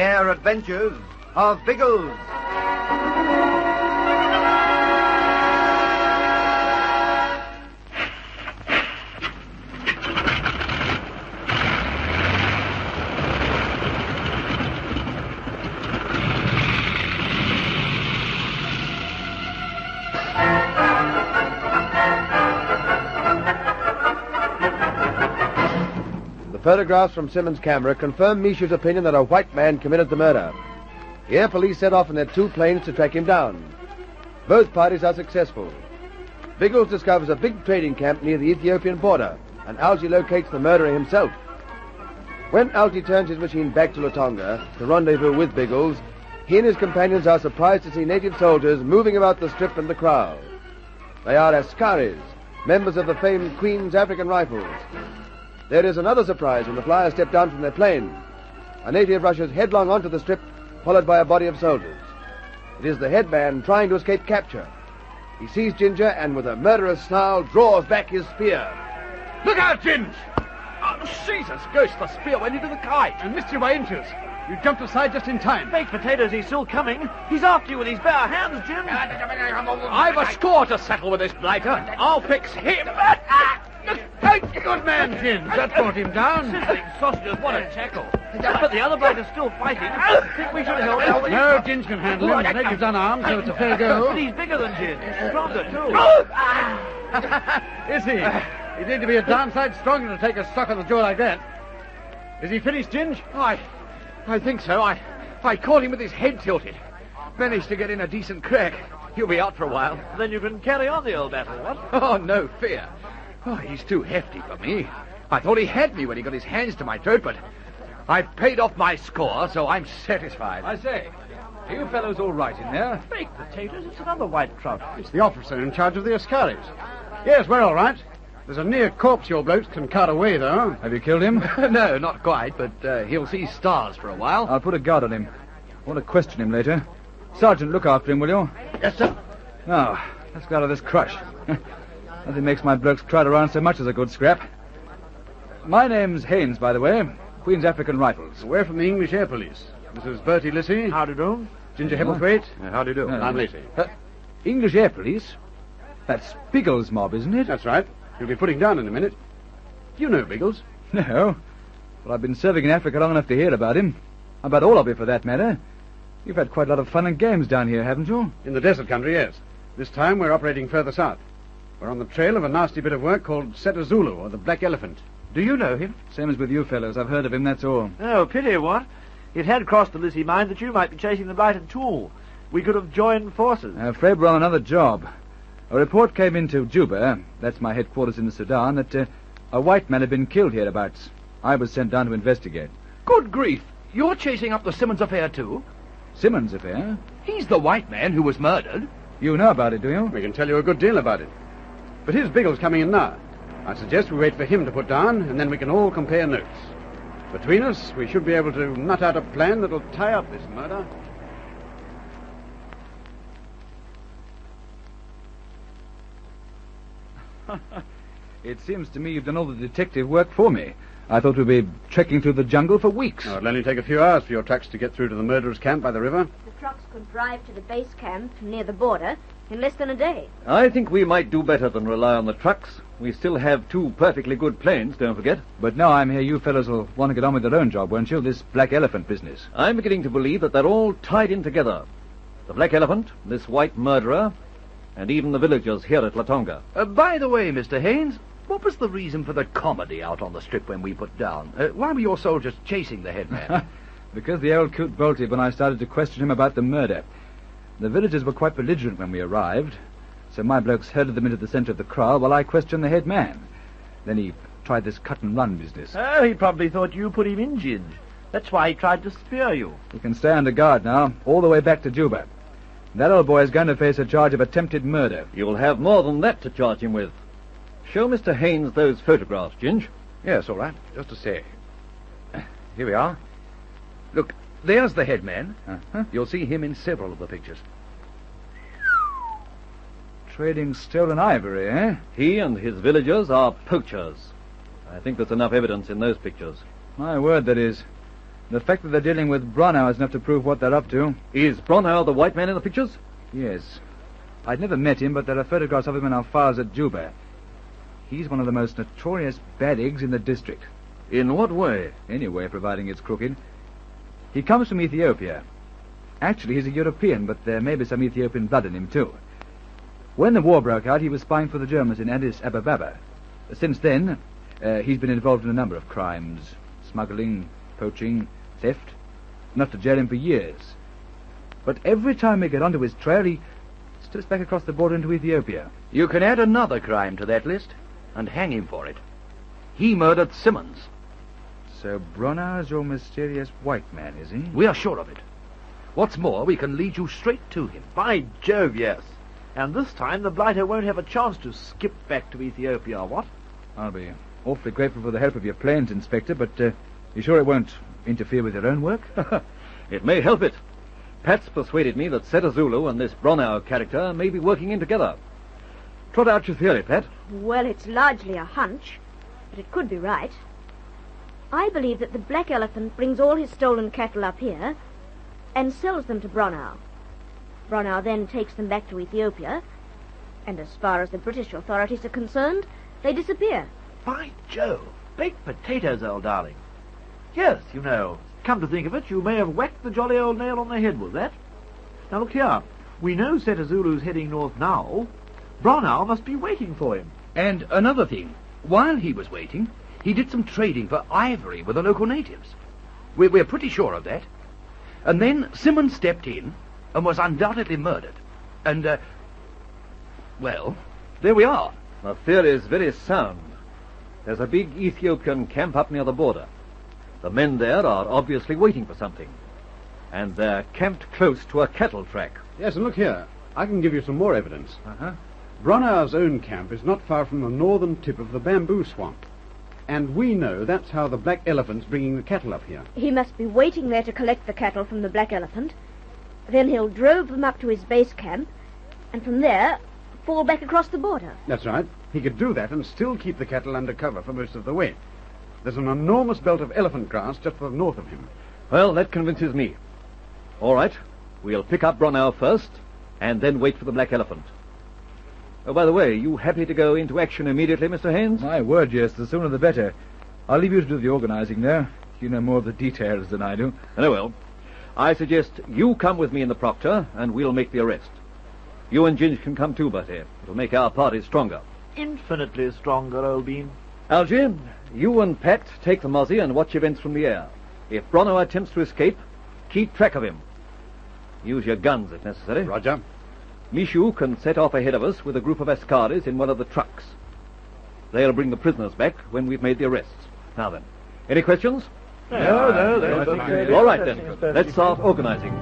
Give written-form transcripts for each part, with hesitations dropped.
Air Adventures of Biggles. Photographs from Simmons' camera confirm Mishu's opinion that a white man committed the murder. The air police set off in their 2 planes to track him down. Both parties are successful. Biggles discovers a big trading camp near the Ethiopian border, and Algy locates the murderer himself. When Algy turns his machine back to Latonga to rendezvous with Biggles, he and his companions are surprised to see native soldiers moving about the strip and the crowd. They are Askaris, members of the famed Queen's African Rifles. There is another surprise when the flyers step down from their plane. A native rushes headlong onto the strip, followed by a body of soldiers. It is the headman trying to escape capture. He sees Ginger and, with a murderous snarl, draws back his spear. Look out, Ginge! Oh, Jesus, ghost, the spear went into the kite. And missed you by inches. You jumped aside just in time. Baked potatoes, he's still coming. He's after you with his bare hands, Jim. I've a score to settle with this blighter. I'll fix him. Good man, Ginge. That brought him down. Sizzling sausages, what a tackle. But the other blighter's still fighting. I think we should help him. No, Ginge can handle him. The native's unarmed, so it's a fair go. But he's bigger than Ginge. He's stronger, too. Is he? He'd need to be a darn sight stronger to take a stock on the jaw like that. Is he finished, Ginge? I think so. I caught him with his head tilted. Managed to get in a decent crack. He'll be out for a while. Then you can carry on the old battle, what? Oh, no fear. Oh, he's too hefty for me. I thought he had me when he got his hands to my throat, but I've paid off my score, so I'm satisfied. I say, are you fellows all right in there? Baked potatoes, it's another white trout. It's the officer in charge of the Askaris. Yes, we're all right. There's a near corpse your blokes can cart away, though. Have you killed him? No, not quite, but he'll see stars for a while. I'll put a guard on him. I want to question him later. Sergeant, look after him, will you? Yes, sir. Now, let's get out of this crush. Nothing makes my blokes crowd around so much as a good scrap. My name's Haynes, by the way. Queen's African Rifles. We're from the English Air Police. This is Bertie Lissy. How do you do? Ginger Hebblethwaite. How do you do? I'm Lissy. English Air Police? That's Biggles' mob, isn't it? That's right. You'll be putting down in a minute. Do you know Biggles? No. But I've been serving in Africa long enough to hear about him. About all of you, for that matter. You've had quite a lot of fun and games down here, haven't you? In the desert country, yes. This time we're operating further south. We're on the trail of a nasty bit of work called Cetezulu, or the Black Elephant. Do you know him? Same as with you fellows. I've heard of him, that's all. Oh, pity what? It had crossed the Lissy mind that you might be chasing the blighted too. We could have joined forces. I'm afraid we're on another job. A report came into Juba, that's my headquarters in the Sudan, that a white man had been killed hereabouts. I was sent down to investigate. Good grief. You're chasing up the Simmons affair, too? Simmons' affair? He's the white man who was murdered. You know about it, do you? We can tell you a good deal about it. But here's Biggles coming in now. I suggest we wait for him to put down, and then we can all compare notes. Between us, we should be able to nut out a plan that'll tie up this murder. It seems to me you've done all the detective work for me. I thought we'd be trekking through the jungle for weeks. Oh, it'll only take a few hours for your trucks to get through to the murderer's camp by the river. The trucks could drive to the base camp near the border in less than a day. I think we might do better than rely on the trucks. We still have 2 perfectly good planes, don't forget. But now I'm here, you fellows will want to get on with your own job, won't you? This Black Elephant business. I'm beginning to believe that they're all tied in together. The Black Elephant, this white murderer, and even the villagers here at Latonga. By the way, Mr. Haynes, what was the reason for the comedy out on the strip when we put down? Why were your soldiers chasing the headman? Because the old coot bolted when I started to question him about the murder. The villagers were quite belligerent when we arrived, so my blokes herded them into the centre of the crowd while I questioned the head man. Then he tried this cut-and-run business. Oh, he probably thought you put him in, Ginge. That's why he tried to spear you. He can stay under guard now, all the way back to Juba. That old boy is going to face a charge of attempted murder. You'll have more than that to charge him with. Show Mr. Haynes those photographs, Ginge. Yes, all right. Just a sec. Here we are. Look, there's the headman. You'll see him in several of the pictures. Trading stolen ivory, eh? He and his villagers are poachers. I think there's enough evidence in those pictures. My word, that is. The fact that they're dealing with Bronau is enough to prove what they're up to. Is Bronau the white man in the pictures? Yes. I'd never met him, but there are photographs of him in our files at Juba. He's one of the most notorious bad eggs in the district. In what way? Anyway, providing it's crooked. He comes from Ethiopia. Actually, he's a European, but there may be some Ethiopian blood in him, too. When the war broke out, he was spying for the Germans in Addis Ababa. Since then, he's been involved in a number of crimes. Smuggling, poaching, theft. Enough to jail him for years. But every time we get onto his trail, he slips back across the border into Ethiopia. You can add another crime to that list and hang him for it. He murdered Simmons. So Bronau's your mysterious white man, is he? We are sure of it. What's more, we can lead you straight to him. By Jove, yes. And this time the blighter won't have a chance to skip back to Ethiopia, what? I'll be awfully grateful for the help of your planes, Inspector, but you sure it won't interfere with your own work? It may help it. Pat's persuaded me that Cetezulu and this Bronau character may be working in together. Trot out your theory, Pat. Well, it's largely a hunch, but it could be right. I believe that the Black Elephant brings all his stolen cattle up here and sells them to Bronau. Bronau then takes them back to Ethiopia, and as far as the British authorities are concerned, they disappear. By Jove, baked potatoes, old darling. Yes, you know, come to think of it, you may have whacked the jolly old nail on the head with that. Now look here, we know Cetezulu's heading north now. Bronau must be waiting for him. And another thing, while he was waiting, he did some trading for ivory with the local natives. We're pretty sure of that. And then Simmons stepped in and was undoubtedly murdered. And, well, there we are. The theory is very sound. There's a big Ethiopian camp up near the border. The men there are obviously waiting for something. And they're camped close to a cattle track. Yes, and look here. I can give you some more evidence. Uh-huh. Bronau's own camp is not far from the northern tip of the bamboo swamp. And we know that's how the Black Elephant's bringing the cattle up here. He must be waiting there to collect the cattle from the Black Elephant. Then he'll drove them up to his base camp, and from there, fall back across the border. That's right. He could do that and still keep the cattle under cover for most of the way. There's an enormous belt of elephant grass just to the north of him. Well, that convinces me. All right, we'll pick up Bronau first, and then wait for the Black Elephant. Oh, by the way, you happy to go into action immediately, Mr. Haynes? My word, yes, the sooner the better. I'll leave you to do the organizing there. You know more of the details than I do. Very well. I suggest you come with me in the Proctor, and we'll make the arrest. You and Ginge can come too, Bertie. It'll make our party stronger. Infinitely stronger, old bean. Algy, you and Pat take the mozzie and watch events from the air. If Bronau attempts to escape, keep track of him. Use your guns if necessary. Roger. Mishu can set off ahead of us with a group of askaris in one of the trucks. They'll bring the prisoners back when we've made the arrests. Now then, any questions? No. All right then, let's start organizing.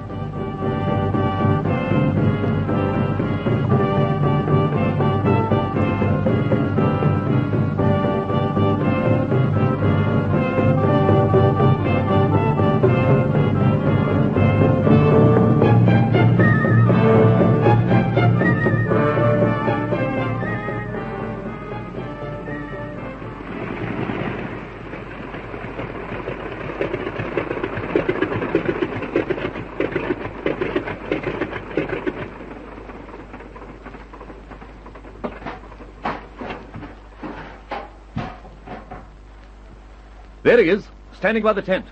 There he is, standing by the tent.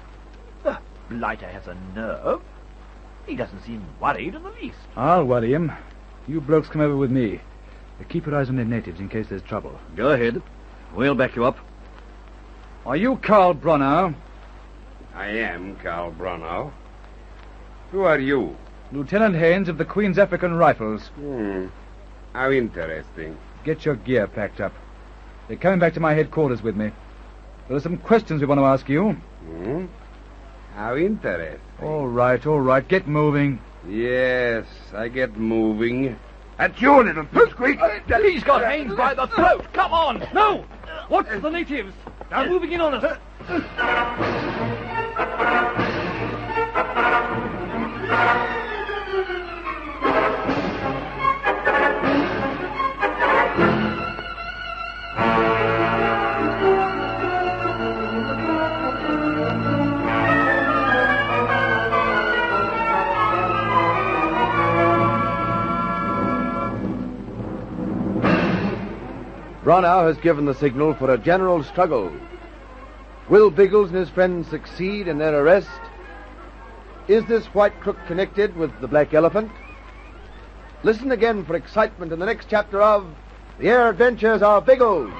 The blighter has a nerve. He doesn't seem worried in the least. I'll worry him. You blokes come over with me. Keep your eyes on the natives in case there's trouble. Go ahead. We'll back you up. Are you Carl Bronau? I am Carl Bronau. Who are you? Lieutenant Haynes of the Queen's African Rifles. How interesting. Get your gear packed up. They're coming back to my headquarters with me. There are some questions we want to ask you. How interesting. All right. Get moving. Yes, I get moving. At you, little pipsqueak! He's got Haynes by the throat. Come on! No! Watch the natives. They're moving in on us. Bronow has given the signal for a general struggle. Will Biggles and his friends succeed in their arrest? Is this white crook connected with the Black Elephant? Listen again for excitement in the next chapter of The Air Adventures of Biggles.